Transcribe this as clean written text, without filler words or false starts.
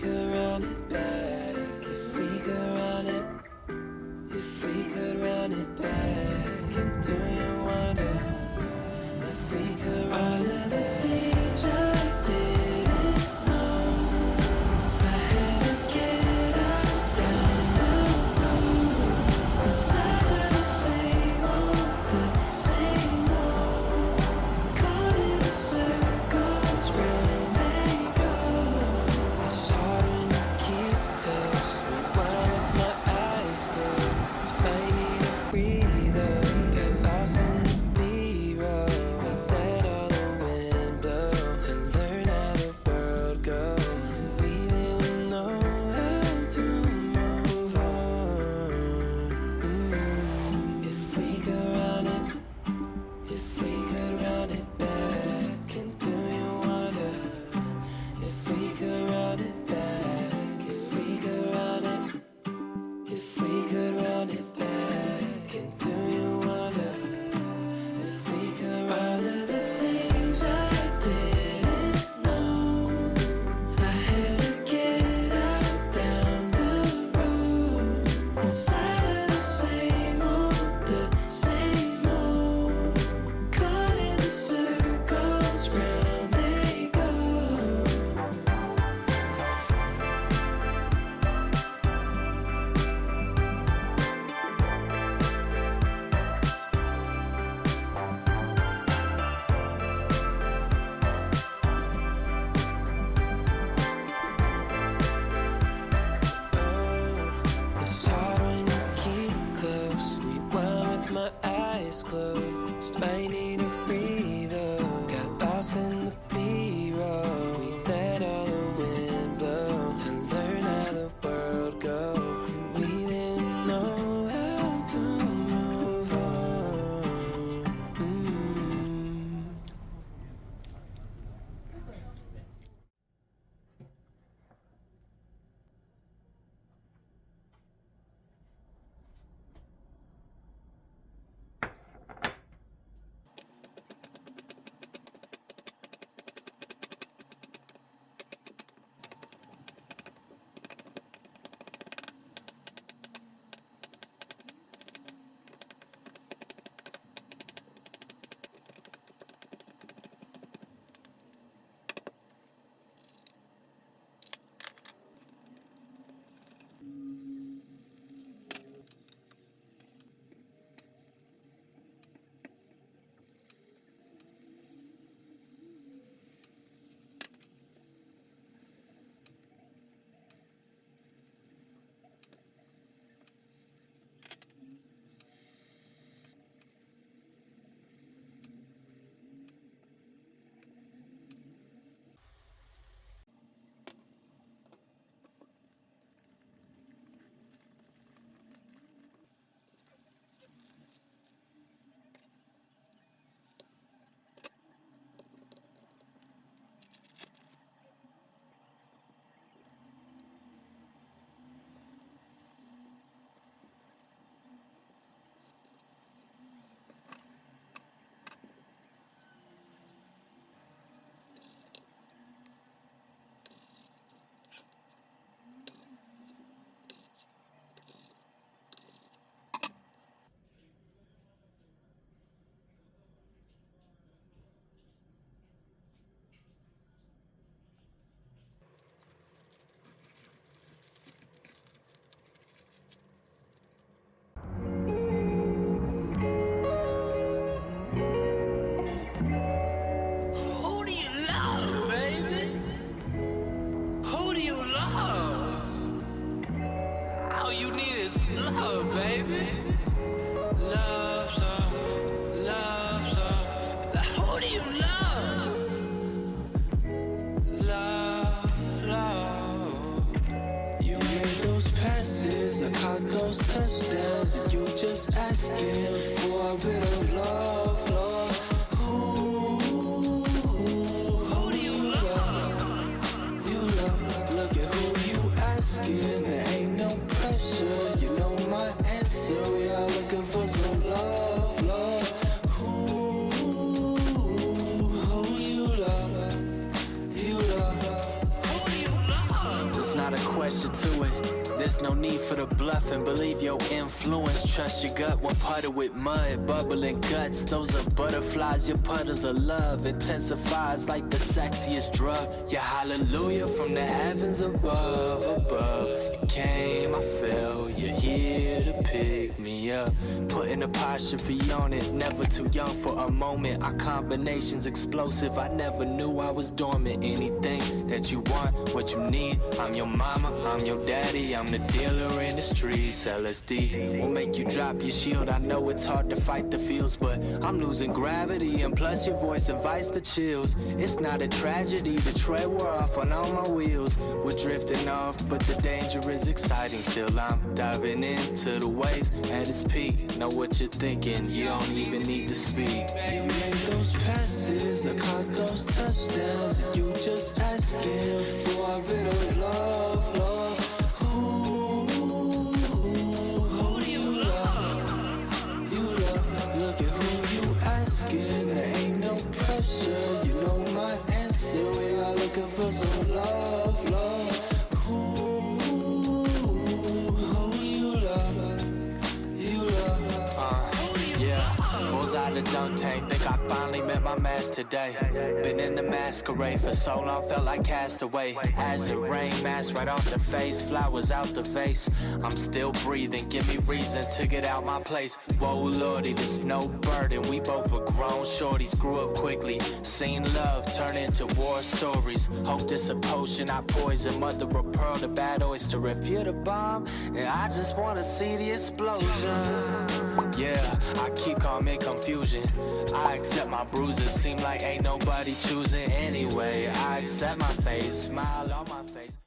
could run it back, if we could run it, if we could run it back, and do you wonder if we could run all of the things I didn't know, I had to get out down the road, inside of the same old, caught in the circles round they go. It's hard when you keep close, rewind with my eyes closed, might need a breather, got lost in the B-roll, let all the wind blow, to learn how the world goes, we didn't know how to move on. If we could run it, if we could run it back, and do you wonder if we could run it back, if we could run it, if we could run it back, and do you wonder if we could all of the things I didn't know, I had to get out down the road, inside of the same old, caught in the circles round they go. It's hard when you keep close, rewind with my eyes closed, might need a breather, got lost in the B-roll, we let all the wind blow, to learn how the world goes, we didn't know how to move on. Who do you love, baby? Who do you love? All you need is love, baby. Love, love, love, love. Like, who do you love? Love, love. You made those passes, I caught those touchdowns, and you just asking for a bit of love, love. Who do you love? You love, look at who you asking. There ain't no pressure, you know my answer. We all looking for some love, love. Who you love? You love. Who do you love? This There's not a question to it. There's no need for the bluffing. Believe your influence. Trust your gut when puddled with mud. Bubbling guts, those are butterflies. Your puddles of love intensifies like the sexiest drug. Yeah, hallelujah from the heavens above, above. You came, I fell. You're here to pick me up. Putting apostrophe on it. Never too young for a moment. Our combination's explosive. I never knew I was dormant. Anything that you want, what you need. I'm your mama, I'm your daddy. I'm the dealer in the streets. LSD will make you drop your shield. I know it's hard to fight the feels, but I'm losing gravity, and plus your voice invites the chills. It's not a tragedy, the tread wore off on all my wheels. We're drifting off, but the danger is exciting. Still I'm diving into the waves at its peak. Know what you're thinking, you don't even need to speak. You made those passes, I caught those touchdowns, and you just asking for a bit of love, love. There ain't no pressure, you know my answer. We are looking for some love, love. Who you love, you love. Yeah, bullseye the dunk tank. Think I finally met my match today. Been in the masquerade for so long, felt like castaway. As it rained, mask right off the face, flowers out the vase. I'm still breathing, give me reason to get out my place. Whoa, lordy, there's no burden. We both were grown shorties, grew up quickly. Seen love turn into war stories. Hope this a potion I poison. Mother of pearl, the bad oyster. If you're the bomb, and I just wanna see the explosion. Yeah, I keep calm in confusion. I accept my bruises, seem like ain't nobody choosing anyway. I accept my face, smile on my face.